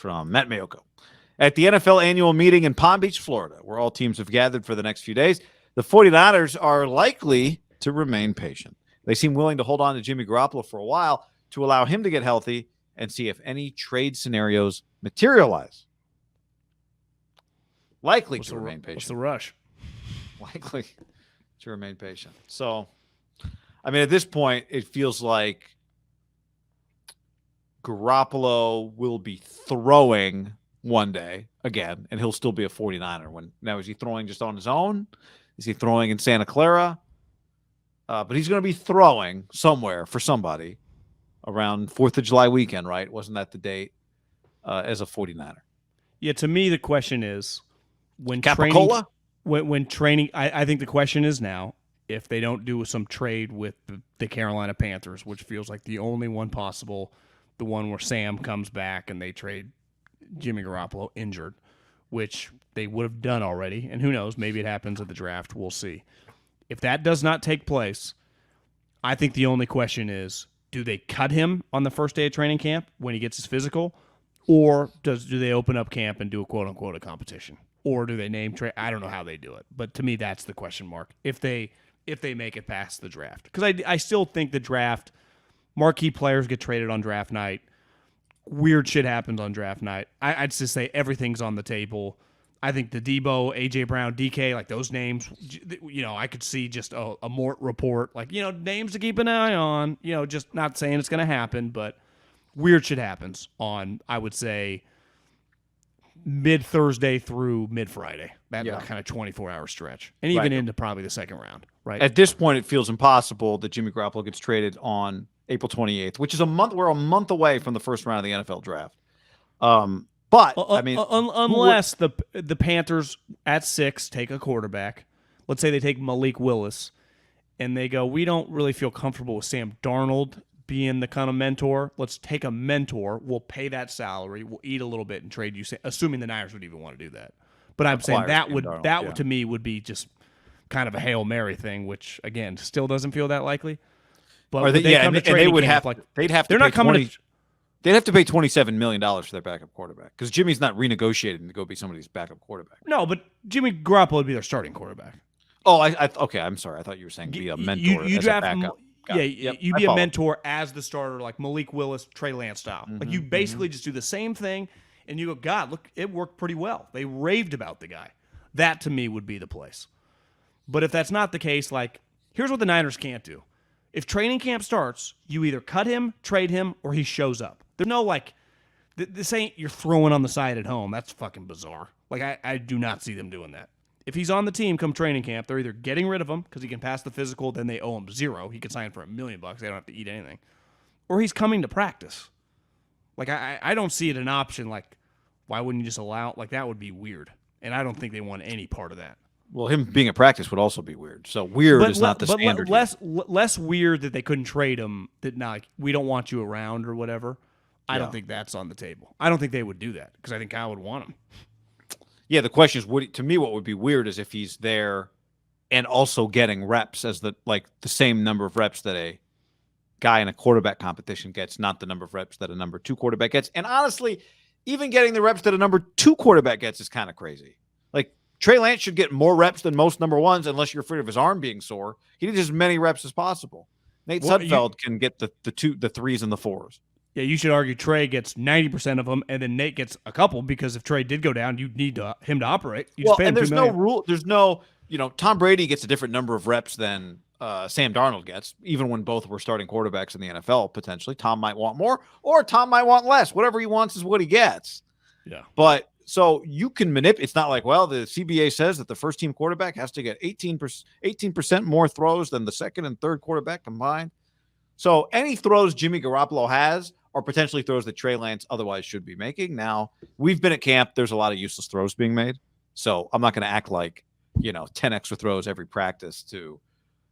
from Matt Mayoko. At the NFL annual meeting in Palm Beach, Florida, where all teams have gathered for the next few days, the 49ers are likely to remain patient. They seem willing to hold on to Jimmy Garoppolo for a while to allow him to get healthy and see if any trade scenarios materialize. Likely to remain patient. What's the rush? Likely to remain patient. So, I mean, at this point, it feels like Garoppolo will be throwing one day again, and he'll still be a 49er. Now, is he throwing just on his own? Is he throwing in Santa Clara? But he's going to be throwing somewhere for somebody around 4th of July weekend, right? Wasn't that the date as a 49er? Yeah, to me, the question is when Capicola? training, I think the question is now if they don't do some trade with the Carolina Panthers, which feels like the only one possible, the one where Sam comes back and they trade Jimmy Garoppolo injured, which they would have done already. And who knows, maybe it happens at the draft. We'll see. If that does not take place, I think the only question is, do they cut him on the first day of training camp when he gets his physical, or do they open up camp and do a quote-unquote a competition? Or do they name trade? I don't know how they do it. But to me, that's the question mark, if they make it past the draft. Because I still think the draft, marquee players get traded on draft night. Weird shit happens on draft night. I'd just say everything's on the table. I think the Debo, A.J. Brown, DK, like those names, I could see just a Mort report, like, names to keep an eye on, just not saying it's going to happen, but weird shit happens on, I would say, mid-Thursday through mid-Friday, that kind of 24-hour stretch, and even into probably the second round, right? At this point, it feels impossible that Jimmy Garoppolo gets traded on April 28th, which is a month. We're a month away from the first round of the NFL draft. But I mean, unless the Panthers at 6 take a quarterback, let's say they take Malik Willis, and they go, we don't really feel comfortable with Sam Darnold being the kind of mentor. Let's take a mentor. We'll pay that salary. We'll eat a little bit and trade you, assuming the Niners would even want to do that. But I'm saying that would to me would be just kind of a Hail Mary thing, which again still doesn't feel that likely. But they'd have to pay $27 million for their backup quarterback because Jimmy's not renegotiating to go be somebody's backup quarterback. No, but Jimmy Garoppolo would be their starting quarterback. Oh, okay. I'm sorry. I thought you were saying be a mentor as a backup. You'd be a mentor as the starter, like Malik Willis, Trey Lance style. Like you basically just do the same thing, and you go, God, look, it worked pretty well. They raved about the guy. That to me would be the place. But if that's not the case, like here's what the Niners can't do. If training camp starts, you either cut him, trade him, or he shows up. There's no this ain't you're throwing on the side at home. That's fucking bizarre. Like I do not see them doing that. If he's on the team come training camp, they're either getting rid of him because he can pass the physical, then they owe him $0. He could sign for $1 million. They don't have to eat anything. Or he's coming to practice. Like I don't see it an option. Like why wouldn't you just allow? Like that would be weird. And I don't think they want any part of that. Well, him being at practice would also be weird. So weird is not the standard. Less weird that they couldn't trade him. That like we don't want you around or whatever. I don't think that's on the table. I don't think they would do that because I think Kyle would want him. Yeah, the question is, to me, what would be weird is if he's there and also getting reps as the same number of reps that a guy in a quarterback competition gets, not the number of reps that a number 2 quarterback gets. And honestly, even getting the reps that a number 2 quarterback gets is kind of crazy. Like Trey Lance should get more reps than most number 1s unless you're afraid of his arm being sore. He needs as many reps as possible. Nate Sudfeld can get the 3s and the 4s. Yeah, you should argue Trey gets 90% of them, and then Nate gets a couple because if Trey did go down, you'd need him to operate. And there's no rule. There's no, Tom Brady gets a different number of reps than Sam Darnold gets, even when both were starting quarterbacks in the NFL, potentially. Tom might want more, or Tom might want less. Whatever he wants is what he gets. Yeah. But so you can manipulate. It's not like, the CBA says that the first team quarterback has to get 18% more throws than the second and third quarterback combined. So any throws Jimmy Garoppolo has are potentially throws that Trey Lance otherwise should be making. Now, we've been at camp. There's a lot of useless throws being made. So I'm not going to act like, 10 extra throws every practice to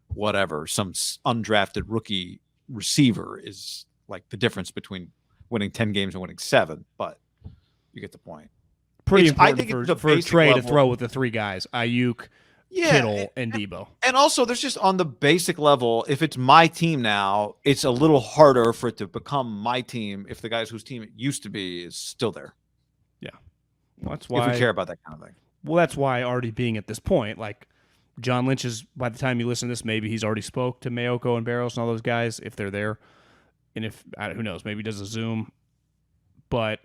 whatever, some undrafted rookie receiver is like the difference between winning 10 games and winning 7. But you get the point. Pretty important for Trey to throw with the 3 guys, Ayuk, Kittle, and Debo. And also, there's just on the basic level, if it's my team now, it's a little harder for it to become my team if the guys whose team it used to be is still there. Well, that's If why we care about that kind of thing. Well, that's why already being at this point, like John Lynch is, by the time you listen to this, maybe he's already spoke to Mayoko and Barros and all those guys if they're there. And if, who knows, maybe he does a Zoom. But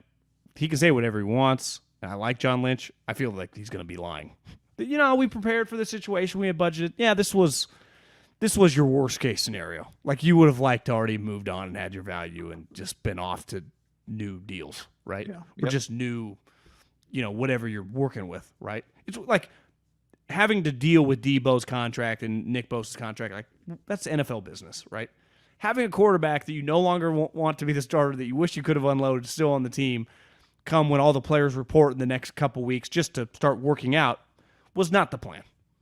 he can say whatever he wants. And I like John Lynch. I feel like he's going to be lying. You know, we prepared for the situation. We had budgeted. Yeah, this was your worst case scenario. Like you would have liked to already moved on and had your value and just been off to new deals, right? Yeah. Or just new, whatever you're working with, right? It's like having to deal with Debo's contract and Nick Bosa's contract. Like that's NFL business, right? Having a quarterback that you no longer want to be the starter that you wish you could have unloaded still on the team come when all the players report in the next couple weeks just to start working out was not the plan.